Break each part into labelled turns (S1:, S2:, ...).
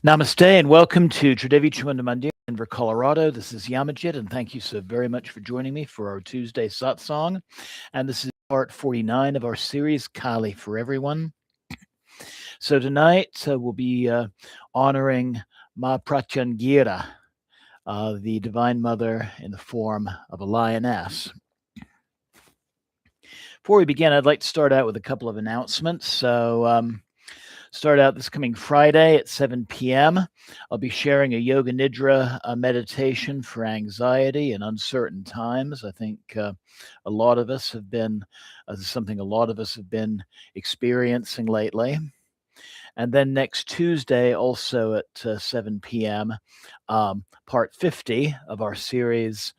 S1: Namaste and welcome to Tridevi Chumandamandir, Denver, Colorado. This is Yamajit, and thank you so very much for joining me for our Tuesday Satsang. And this is part 49 of our series, Kali for Everyone. So tonight we'll be honoring Ma Pratyangira, the Divine Mother in the form of a lioness. Before we begin, I'd like to start out with a couple of announcements. Start out this coming Friday at 7 p.m. I'll be sharing a Yoga Nidra meditation for anxiety in uncertain times. I think a lot of us have been, something a lot of us have been experiencing lately. And then next Tuesday, also at 7 p.m., part 50 of our series,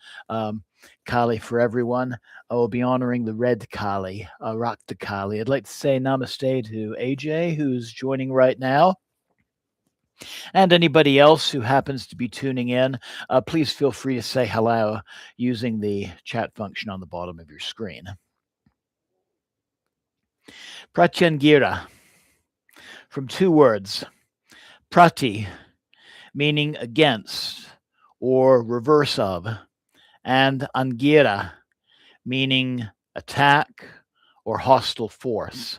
S1: Kali for Everyone. I will be honoring the red Kali, Rakta Kali. I'd like to say namaste to AJ, who's joining right now. And anybody else who happens to be tuning in, please feel free to say hello using the chat function on the bottom of your screen. Pratyangira, from two words, prati, meaning against or reverse of, and angira, meaning attack or hostile force.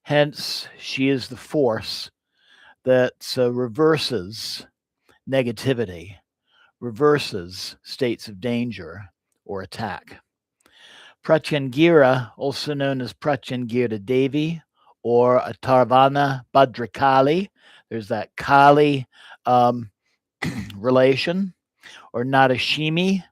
S1: Hence, she is the force that reverses negativity, reverses states of danger or attack. Pratyangira, also known as Pratyangira Devi or Atarvana Bhadrakali, there's that Kali relation, or Nadashimi,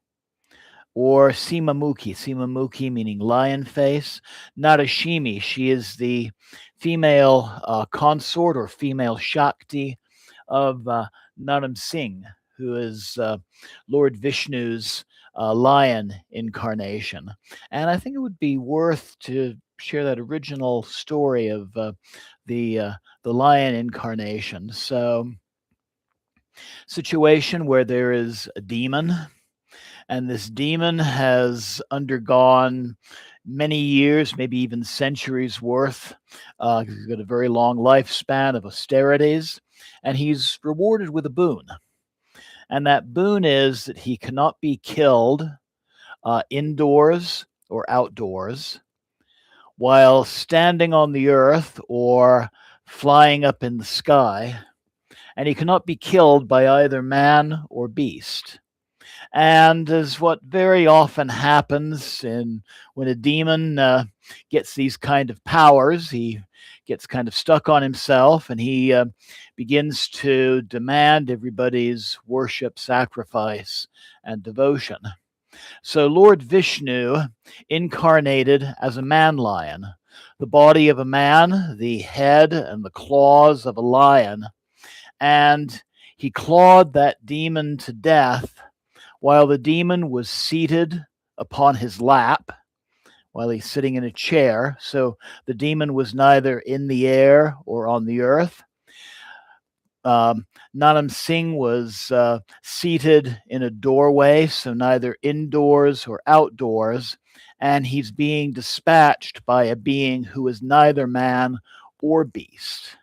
S1: or Simamukhi meaning lion face. Nadashimi, she is the female consort or female Shakti of Naram Singh, who is Lord Vishnu's lion incarnation. And I think it would be worth to share that original story of the lion incarnation. So, situation where there is a demon, and this demon has undergone many years, maybe even centuries worth. He's got a very long lifespan of austerities, and he's rewarded with a boon. And that boon is that he cannot be killed indoors or outdoors while standing on the earth or flying up in the sky. And he cannot be killed by either man or beast. And as what very often happens when a demon gets these kind of powers, he gets kind of stuck on himself, and he begins to demand everybody's worship, sacrifice, and devotion. So Lord Vishnu incarnated as a man lion, the body of a man, the head and the claws of a lion, and he clawed that demon to death while the demon was seated upon his lap, while he's sitting in a chair. So the demon was neither in the air or on the earth. Naram Singh was seated in a doorway, so neither indoors or outdoors, and he's being dispatched by a being who is neither man or beast.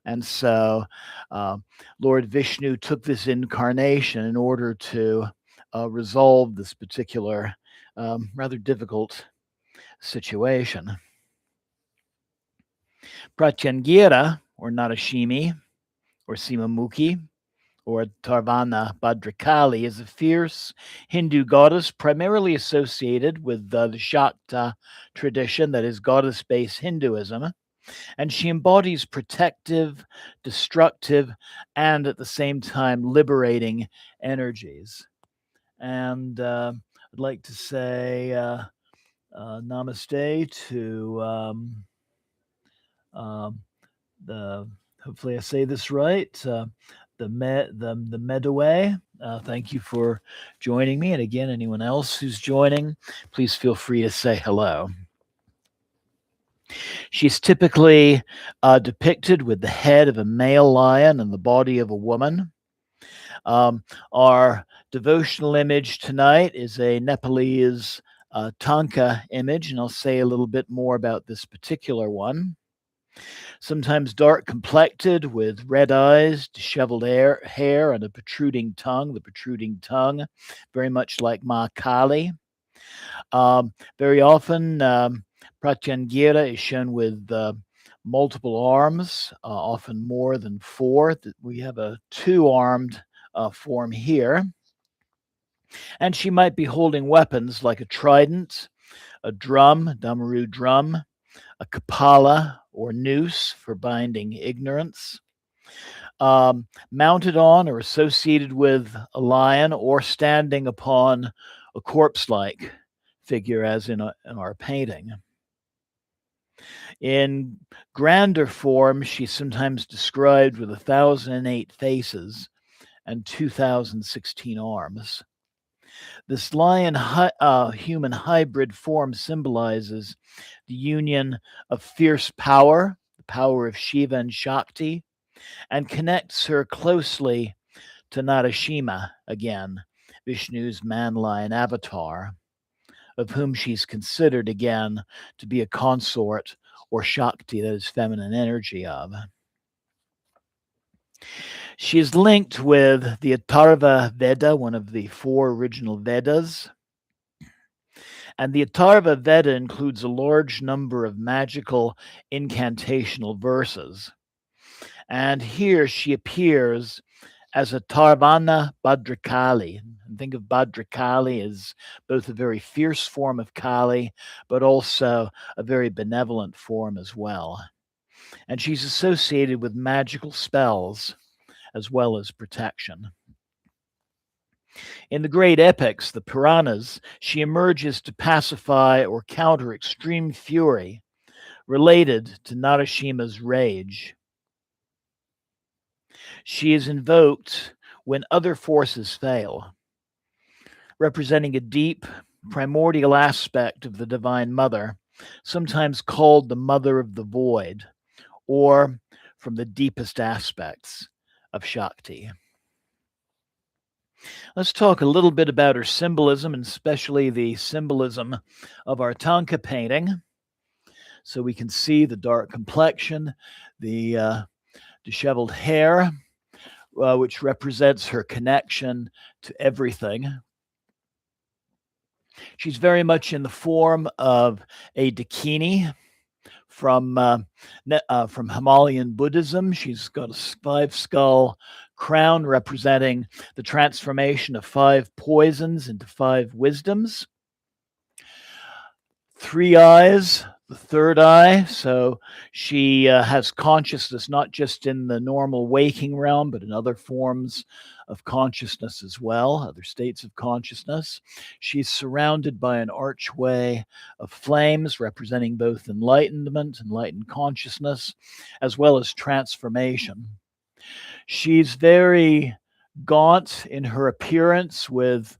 S1: And so Lord Vishnu took this incarnation in order to resolve this particular rather difficult situation. Pratyangira, or Nadashimi, or Simamukhi, or Tarvana Bhadrakali, is a fierce Hindu goddess primarily associated with the Shakta tradition, that is goddess-based Hinduism. And she embodies protective, destructive, and at the same time liberating energies. And I'd like to say namaste to hopefully I say this right, the Medaway. Thank you for joining me. And again, anyone else who's joining, please feel free to say hello. She's typically depicted with the head of a male lion and the body of a woman. Our devotional image tonight is a Nepalese Tanka image, and I'll say a little bit more about this particular one. Sometimes dark complected with red eyes, disheveled hair, and a protruding tongue. The protruding tongue, very much like Ma Kali. Very often, Pratyangira is shown with multiple arms, often more than four. We have a two-armed form here. And she might be holding weapons like a trident, a drum, damaru drum, a kapala or noose for binding ignorance, mounted on or associated with a lion, or standing upon a corpse-like figure, as in our painting. In grander form, she's sometimes described with 1,008 faces and 2,016 arms. This lion human hybrid form symbolizes the union of fierce power, the power of Shiva and Shakti, and connects her closely to Narashima again, Vishnu's man-lion avatar, of whom she's considered again to be a consort or Shakti, that is feminine energy of. She is linked with the Atharva Veda, one of the four original Vedas. And the Atharva Veda includes a large number of magical incantational verses. And here she appears as a Tarvana Bhadrakali. And think of Bhadrakali as both a very fierce form of Kali, but also a very benevolent form as well. And she's associated with magical spells as well as protection. In the great epics, the Puranas, she emerges to pacify or counter extreme fury related to Narashima's rage. She is invoked when other forces fail, representing a deep, primordial aspect of the Divine Mother, sometimes called the Mother of the Void, or from the deepest aspects of Shakti. Let's talk a little bit about her symbolism, and especially the symbolism of our Tanka painting. So we can see the dark complexion, the disheveled hair, which represents her connection to everything. She's very much in the form of a Dakini from Himalayan Buddhism. She's got a 5-skull crown representing the transformation of 5 poisons into 5 wisdoms. 3 eyes, the third eye. So she has consciousness not just in the normal waking realm, but in other forms of consciousness as well, other states of consciousness. She's surrounded by an archway of flames representing both enlightenment, enlightened consciousness, as well as transformation. She's very gaunt in her appearance with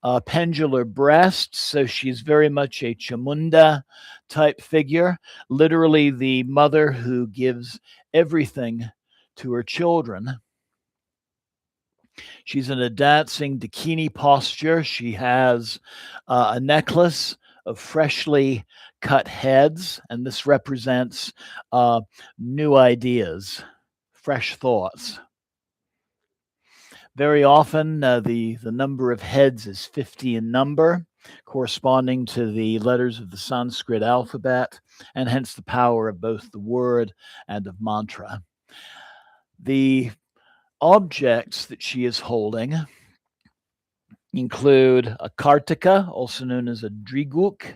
S1: pendular breasts, so she's very much a Chamunda type figure, literally the mother who gives everything to her children. She's in a dancing Dakini posture. She has a necklace of freshly cut heads, and this represents new ideas, fresh thoughts. Very often, the number of heads is 50 in number, corresponding to the letters of the Sanskrit alphabet, and hence the power of both the word and of mantra. The objects that she is holding include a kartika, also known as a driguk,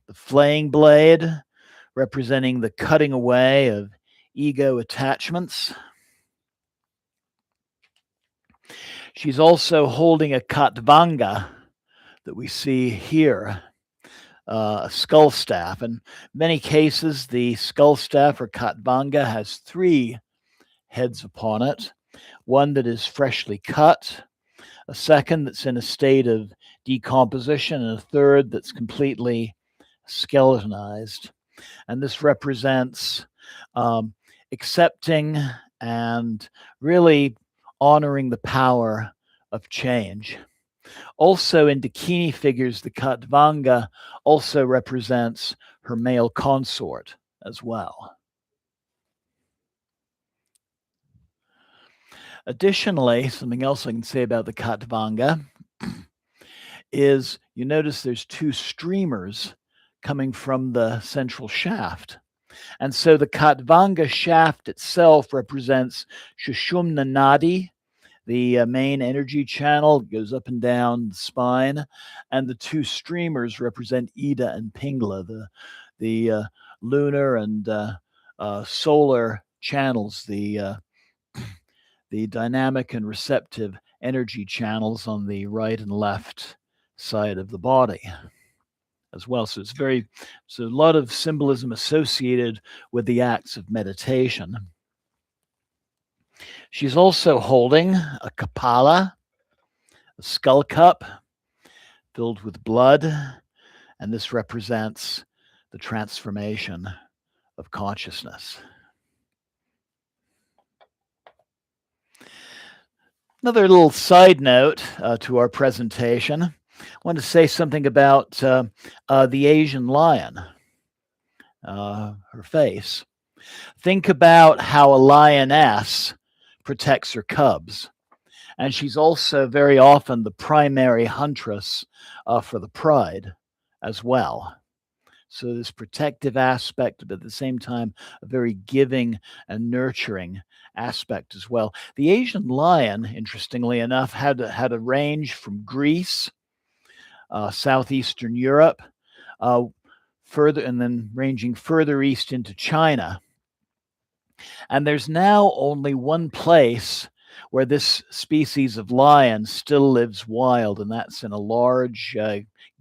S1: the flaying blade, representing the cutting away of ego attachments. She's also holding a katvanga that we see here, a skull staff. In many cases, the skull staff or katvanga has 3 heads upon it, one that is freshly cut, a second that's in a state of decomposition, and a third that's completely skeletonized. And this represents accepting and really honoring the power of change. Also in Dakini figures, the Katvanga also represents her male consort as well. Additionally, something else I can say about the Khatvanga is you notice there's two streamers coming from the central shaft. And so the Khatvanga shaft itself represents Shushumna Nadi, the main energy channel, goes up and down the spine, and the two streamers represent Ida and Pingla, the lunar and solar channels, the dynamic and receptive energy channels on the right and left side of the body as well. So so a lot of symbolism associated with the acts of meditation. She's also holding a kapala, a skull cup filled with blood, and this represents the transformation of consciousness. Another little side note to our presentation. I want to say something about the Asian lion, her face. Think about how a lioness protects her cubs. And she's also very often the primary huntress for the pride as well. So this protective aspect, but at the same time, a very giving and nurturing aspect as well. The Asian lion, interestingly enough, had a range from Greece, southeastern Europe, further, and then ranging further east into China. And there's now only one place where this species of lion still lives wild, and that's in a large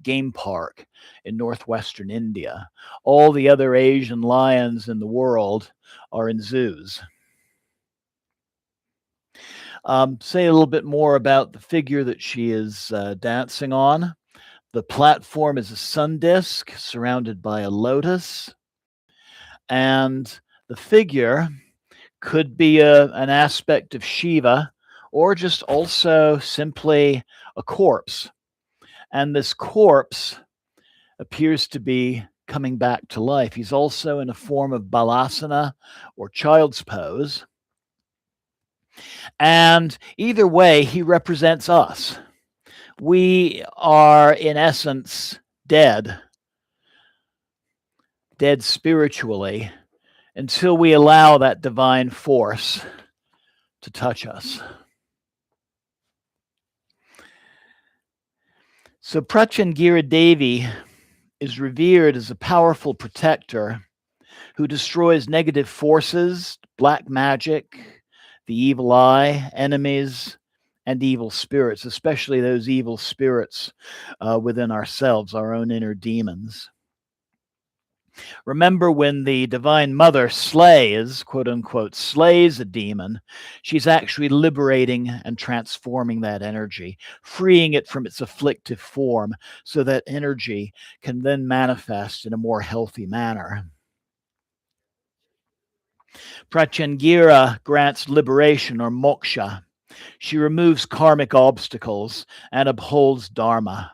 S1: game park in northwestern India. All the other Asian lions in the world are in zoos. Say a little bit more about the figure that she is dancing on. The platform is a sun disk surrounded by a lotus, and the figure could be an aspect of Shiva or just also simply a corpse. And this corpse appears to be coming back to life. He's also in a form of balasana or child's pose. And either way, he represents us. We are, in essence, dead spiritually, until we allow that divine force to touch us. So Pratyangira Devi is revered as a powerful protector who destroys negative forces, black magic, the evil eye, enemies, and evil spirits, especially those evil spirits within ourselves, our own inner demons. Remember, when the Divine Mother slays, quote unquote, slays a demon, she's actually liberating and transforming that energy, freeing it from its afflictive form so that energy can then manifest in a more healthy manner. Pratyangira grants liberation or moksha. She removes karmic obstacles and upholds dharma,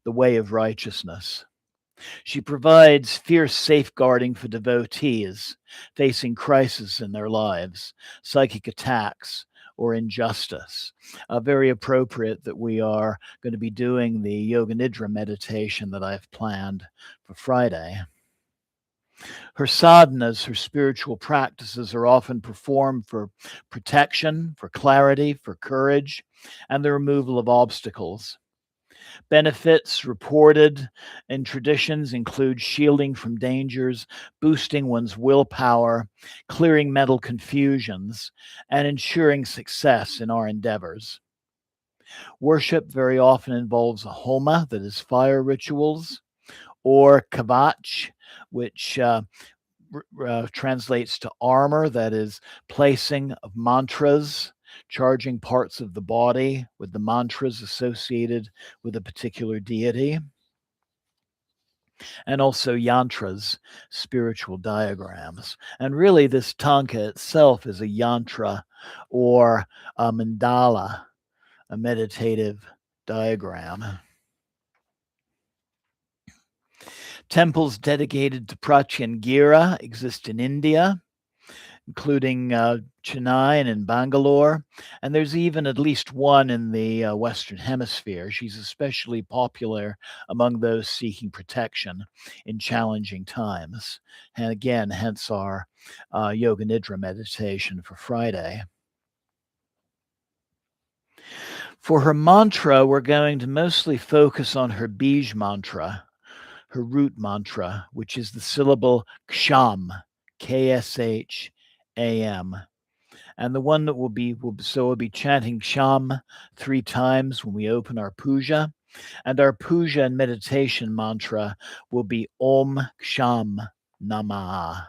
S1: the way of righteousness. She provides fierce safeguarding for devotees facing crisis in their lives, psychic attacks, or injustice. Very appropriate that we are going to be doing the Yoga Nidra meditation that I've planned for Friday. Her sadhanas, her spiritual practices, are often performed for protection, for clarity, for courage, and the removal of obstacles. Benefits reported in traditions include shielding from dangers, boosting one's willpower, clearing mental confusions, and ensuring success in our endeavors. Worship very often involves a homa, that is fire rituals, or kavach, which translates to armor, that is placing of mantras, charging parts of the body with the mantras associated with a particular deity, and also yantras, spiritual diagrams. And really, this tanka itself is a yantra or a mandala, a meditative diagram. Temples dedicated to Pratyangira exist in India, including Chennai and in Bangalore. And there's even at least one in the Western Hemisphere. She's especially popular among those seeking protection in challenging times. And again, hence our Yoga Nidra meditation for Friday. For her mantra, we're going to mostly focus on her Bij mantra, her root mantra, which is the syllable Ksham, Ksham. And the one that we'll be chanting Ksham 3 times when we open our puja. And our puja and meditation mantra will be AUM Ksham Namaha.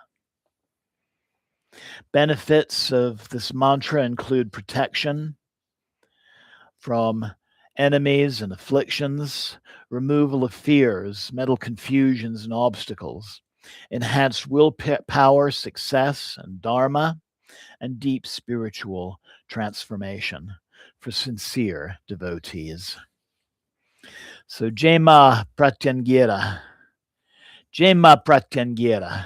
S1: Benefits of this mantra include protection from enemies and afflictions, removal of fears, mental confusions and obstacles, enhanced willpower, success, and dharma, and deep spiritual transformation for sincere devotees. So, Jai Ma Pratyangira, Jai Ma Pratyangira,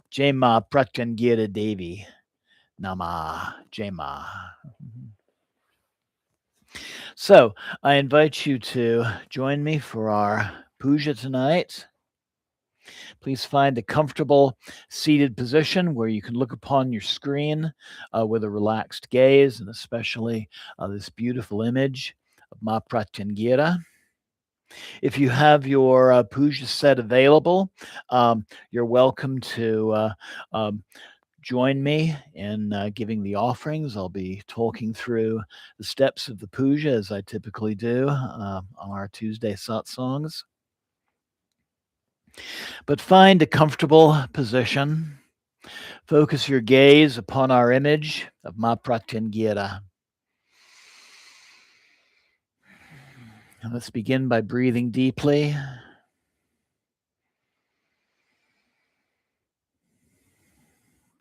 S1: Jai Ma Pratyangira Devi, Nama, Jai Ma. So, I invite you to join me for our puja tonight. Please find a comfortable seated position where you can look upon your screen with a relaxed gaze, and especially this beautiful image of Ma Pratyangira. If you have your puja set available, you're welcome to join me in giving the offerings. I'll be talking through the steps of the puja as I typically do on our Tuesday satsangs. But find a comfortable position. Focus your gaze upon our image of Ma Pratyangira. And let's begin by breathing deeply.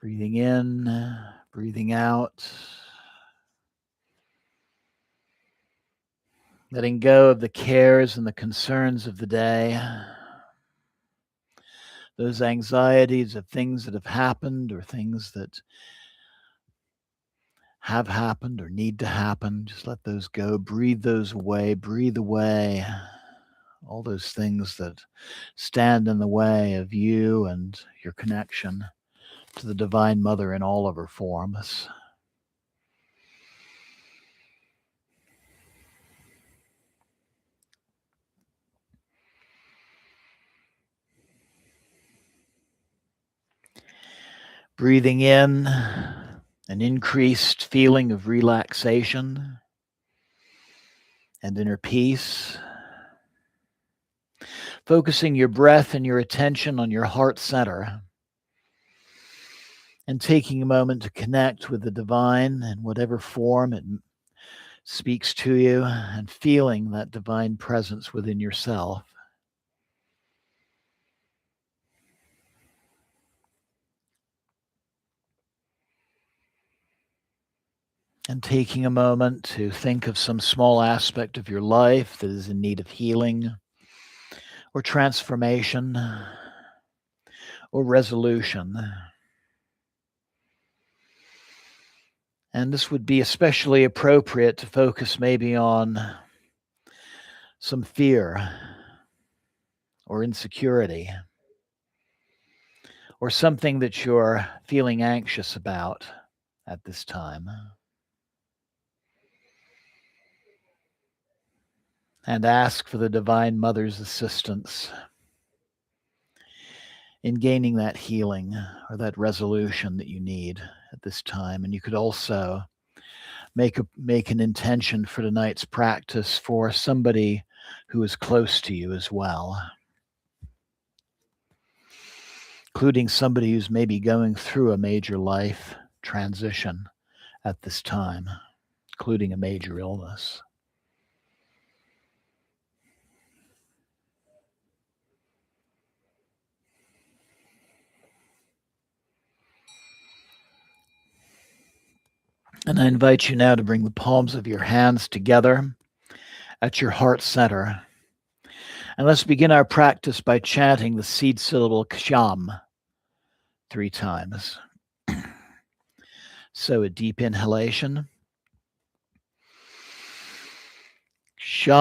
S1: Breathing in, breathing out. Letting go of the cares and the concerns of the day. Those anxieties of things that have happened or things that have happened or need to happen. Just let those go. Breathe those away. Breathe away all those things that stand in the way of you and your connection to the Divine Mother in all of her forms. Breathing in an increased feeling of relaxation and inner peace. Focusing your breath and your attention on your heart center and taking a moment to connect with the divine in whatever form it speaks to you and feeling that divine presence within yourself. And taking a moment to think of some small aspect of your life that is in need of healing or transformation or resolution. And this would be especially appropriate to focus maybe on some fear or insecurity or something that you're feeling anxious about at this time. And ask for the Divine Mother's assistance in gaining that healing or that resolution that you need at this time. And you could also make an intention for tonight's practice for somebody who is close to you as well, including somebody who's maybe going through a major life transition at this time, including a major illness. And I invite you now to bring the palms of your hands together at your heart center. And let's begin our practice by chanting the seed syllable Ksham 3 times. So a deep inhalation. Sham.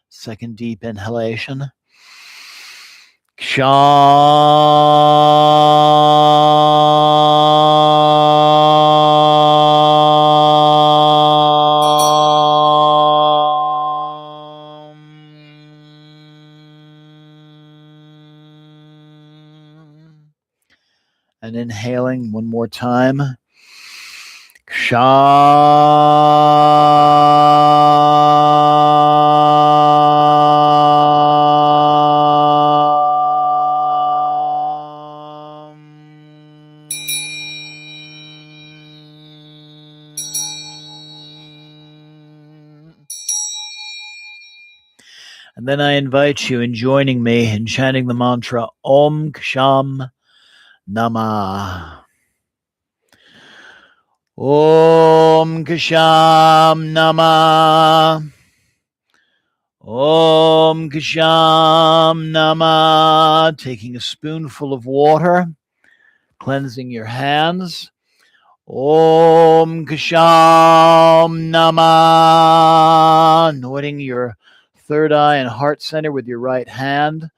S1: Second deep inhalation. And inhaling one more time. And then I invite you in joining me in chanting the mantra AUM Ksham Namaha. AUM Ksham Namaha. AUM Ksham Namaha. Taking a spoonful of water, cleansing your hands. AUM Ksham Namaha. Anointing your third eye and heart center with your right hand.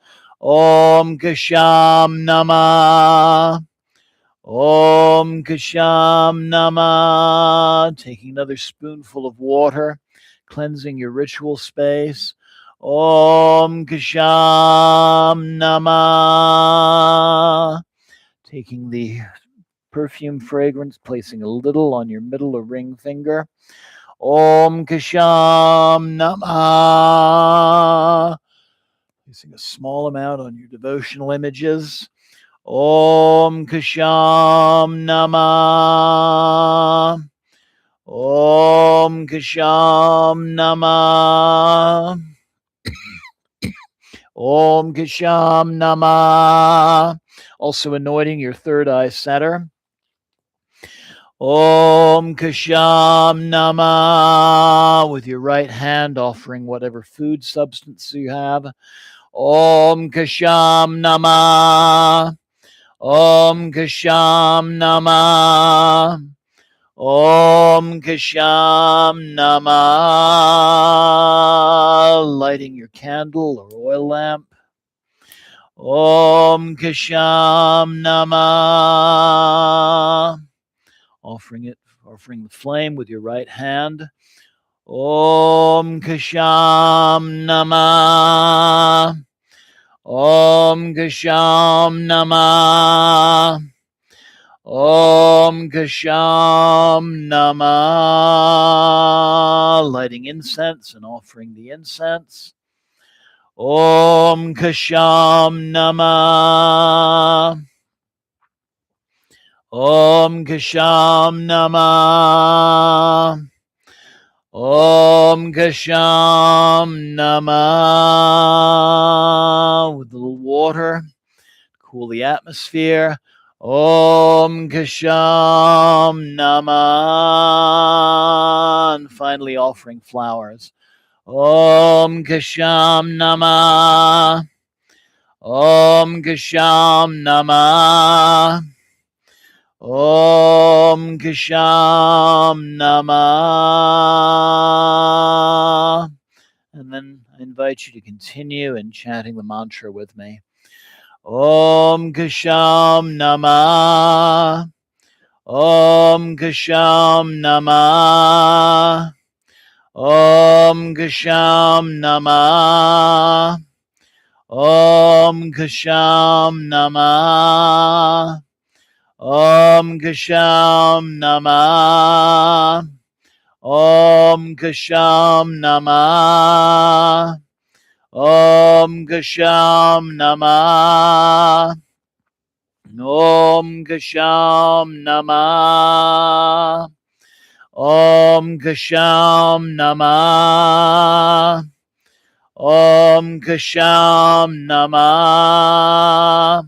S1: AUM Ksham Namaha. AUM Ksham Namaha. Taking another spoonful of water, cleansing your ritual space. AUM Ksham Namaha. Taking the perfume fragrance, placing a little on your middle or ring finger. AUM Ksham Namaha. Placing a small amount on your devotional images. AUM Ksham Namaha. AUM Ksham Namaha. AUM Ksham Namaha. Also anointing your third eye center. AUM Ksham Namaha. With your right hand offering whatever food substance you have. AUM Ksham Namaha. AUM Ksham Namaha. AUM Ksham Namaha. Lighting your candle or oil lamp. AUM Ksham Namaha. Offering the flame with your right hand. AUM Ksham Namaha. AUM Ksham Namaha. AUM Ksham Namaha. Lighting incense and offering the incense. AUM Ksham Namaha. AUM Ksham Namaha. AUM Ksham Namaha. With a little water, cool the atmosphere. AUM Ksham Namaha. And finally offering flowers. AUM Ksham Namaha. AUM Ksham Namaha. AUM Ksham Namaha. And then I invite you to continue in chanting the mantra with me. AUM Ksham Namaha. AUM Ksham Namaha. AUM Ksham Namaha. AUM Ksham Namaha. AUM Ksham Namaha. AUM Ksham Namaha. AUM Ksham Namaha. AUM Ksham Namaha. AUM Ksham Namaha. AUM Ksham Namaha.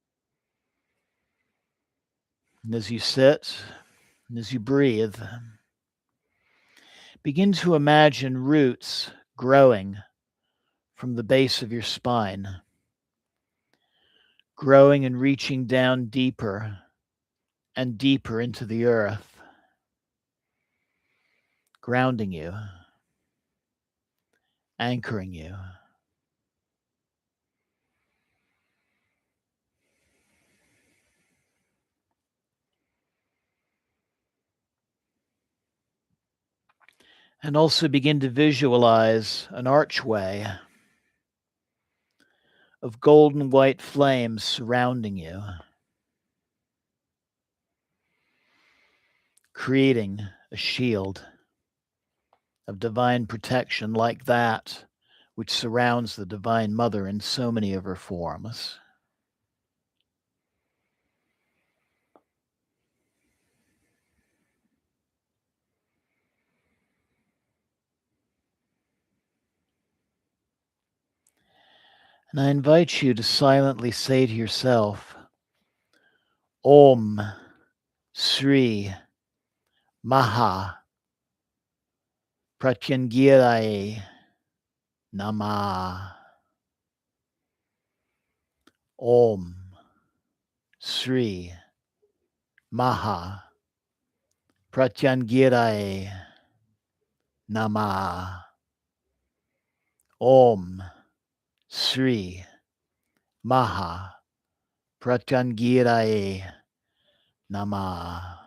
S1: And as you sit, and as you breathe, begin to imagine roots growing from the base of your spine, growing and reaching down deeper and deeper into the earth, grounding you, anchoring you. And also begin to visualize an archway of golden white flames surrounding you, creating a shield of divine protection like that which surrounds the Divine Mother in so many of her forms. And I invite you to silently say to yourself, Om Sri Maha Pratyangira Namaha. Om Sri Maha Pratyangira Namaha. Om Sri Maha Pratyangira Namaha.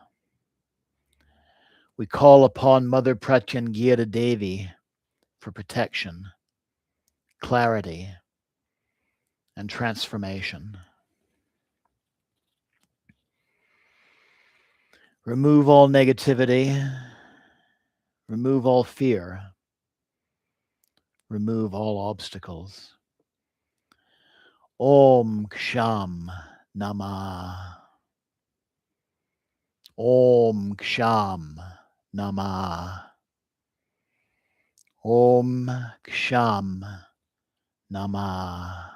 S1: We call upon Mother Pratyangira Devi for protection, clarity, and transformation. Remove all negativity, remove all fear, remove all obstacles. AUM Ksham Namaha. AUM Ksham Namaha. AUM Ksham Namaha.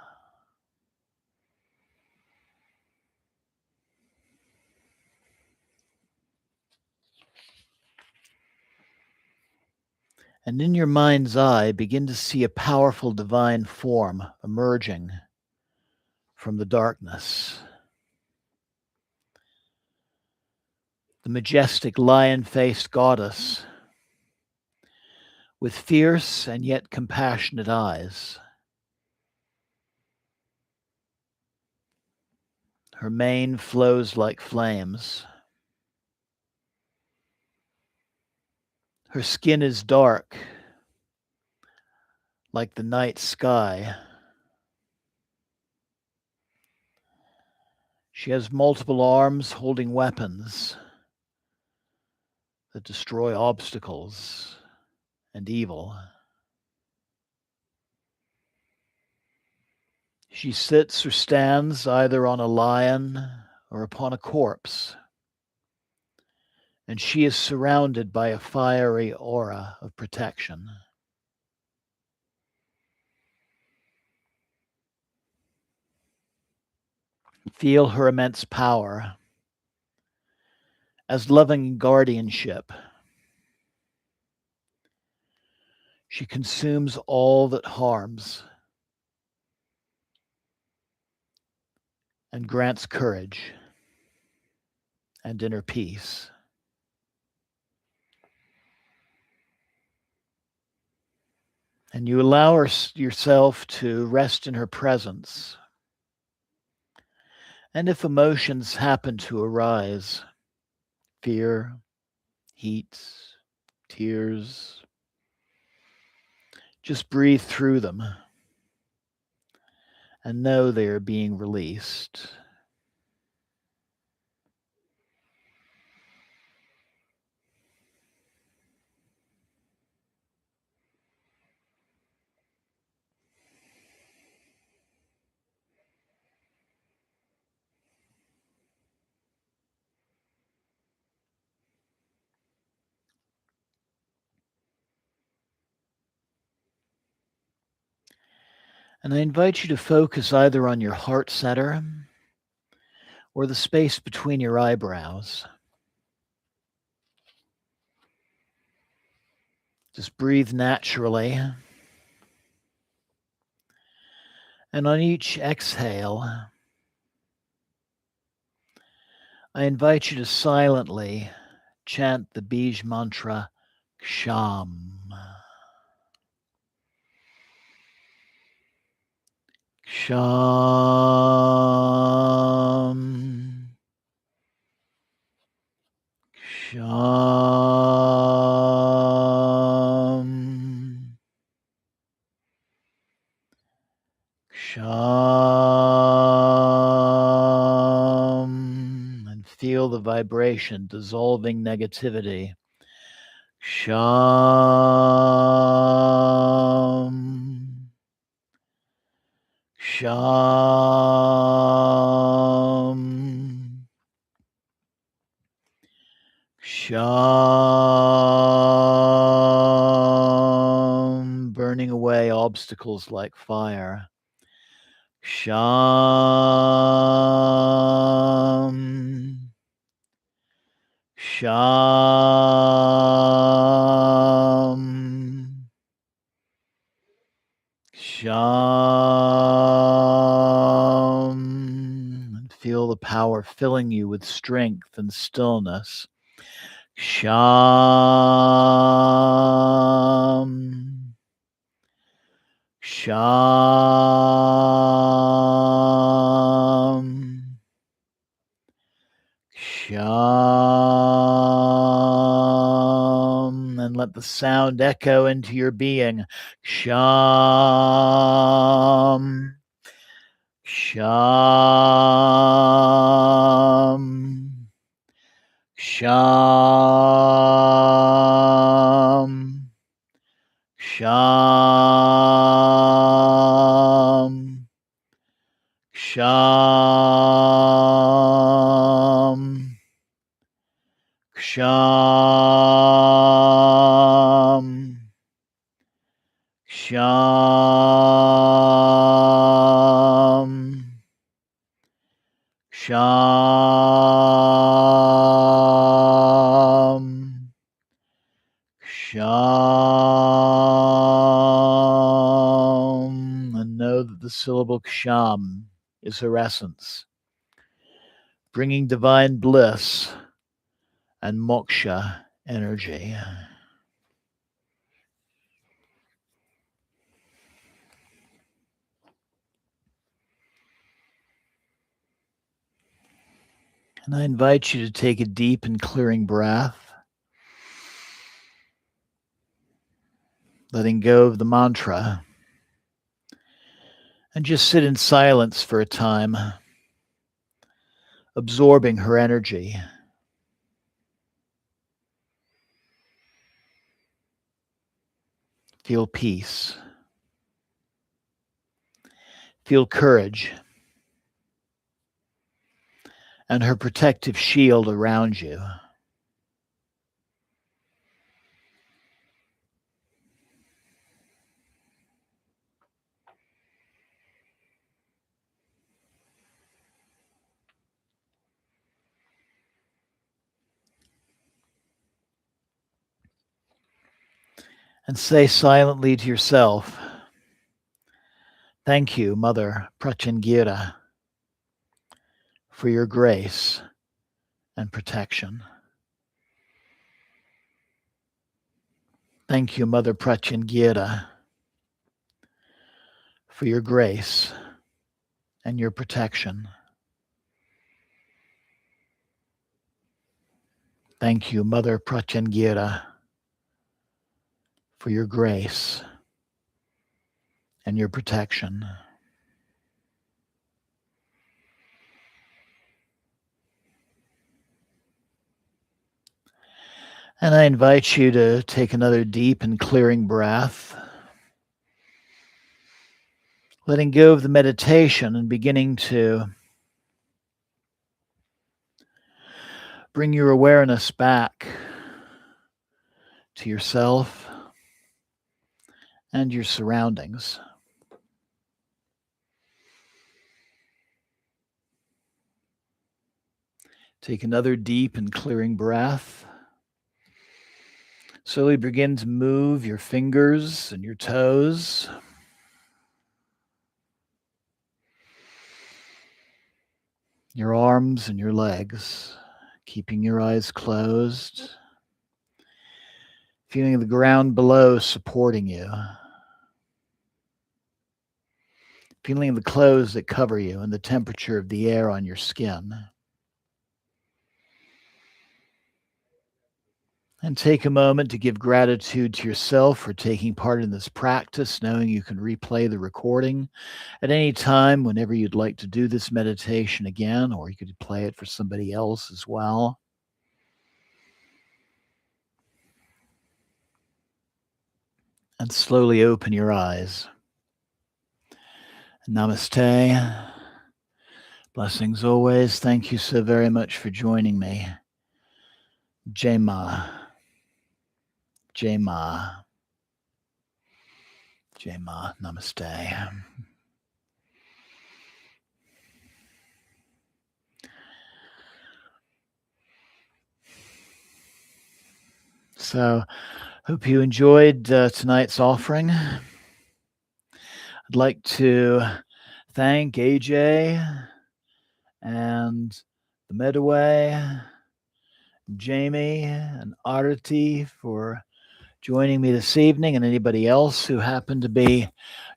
S1: And in your mind's eye, begin to see a powerful divine form emerging from the darkness. The majestic lion-faced goddess with fierce and yet compassionate eyes. Her mane flows like flames. Her skin is dark, like the night sky. She has multiple arms holding weapons that destroy obstacles and evil. She sits or stands either on a lion or upon a corpse, and she is surrounded by a fiery aura of protection. Feel her immense power as loving guardianship. She consumes all that harms and grants courage and inner peace. And you allow yourself to rest in her presence. And if emotions happen to arise, fear, heat, tears, just breathe through them and know they are being released. And I invite you to focus either on your heart center or the space between your eyebrows. Just breathe naturally. And on each exhale, I invite you to silently chant the Bij mantra Ksham. Ksham. Ksham. Ksham. And feel the vibration dissolving negativity. Ksham. Ksham. Ksham. Burning away obstacles like fire. Ksham. Ksham. Ksham. And feel the power filling you with strength and stillness. Ksham. Ksham. Ksham. And let the sound echo into your being. Ksham. Ksham. Ksham. Ksham. Ksham. Ksham. Ksham. Ksham. Ksham. And know that the syllable Ksham is her essence, bringing divine bliss and moksha energy. And I invite you to take a deep and clearing breath, letting go of the mantra, and just sit in silence for a time, absorbing her energy. Feel peace. Feel courage and her protective shield around you. And say silently to yourself, "Thank you, Mother Pratyangira, for your grace and protection. Thank you, Mother Pratyangira, for your grace and your protection. Thank you, Mother Pratyangira, for your grace and your protection." And I invite you to take another deep and clearing breath, letting go of the meditation and beginning to bring your awareness back to yourself and your surroundings. Take another deep and clearing breath. Slowly begin to move your fingers and your toes. Your arms and your legs, keeping your eyes closed. Feeling the ground below supporting you. Feeling the clothes that cover you and the temperature of the air on your skin. And take a moment to give gratitude to yourself for taking part in this practice, knowing you can replay the recording at any time whenever you'd like to do this meditation again, or you could play it for somebody else as well. And slowly open your eyes. Namaste. Blessings always. Thank you so very much for joining me. Jai Ma. Jai Ma. Jai Ma. Namaste. So, hope you enjoyed tonight's offering. I'd like to thank AJ and the Medaway, Jamie and Arati for joining me this evening, and anybody else who happened to be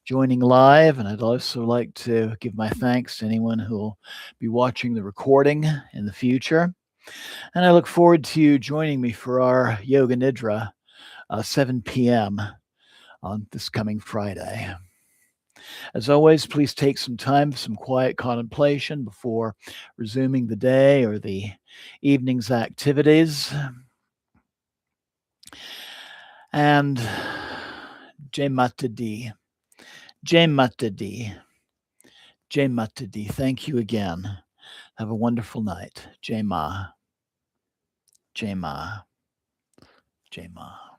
S1: joining live. And I'd also like to give my thanks to anyone who will be watching the recording in the future. And I look forward to you joining me for our Yoga Nidra, 7 p.m. on this coming Friday. As always, please take some time for some quiet contemplation before resuming the day or the evening's activities. And Jai Mata Di. Jai Mata Di. Jai Mata Di. Thank you again. Have a wonderful night. Jai Ma. Jai Ma. Jai Ma.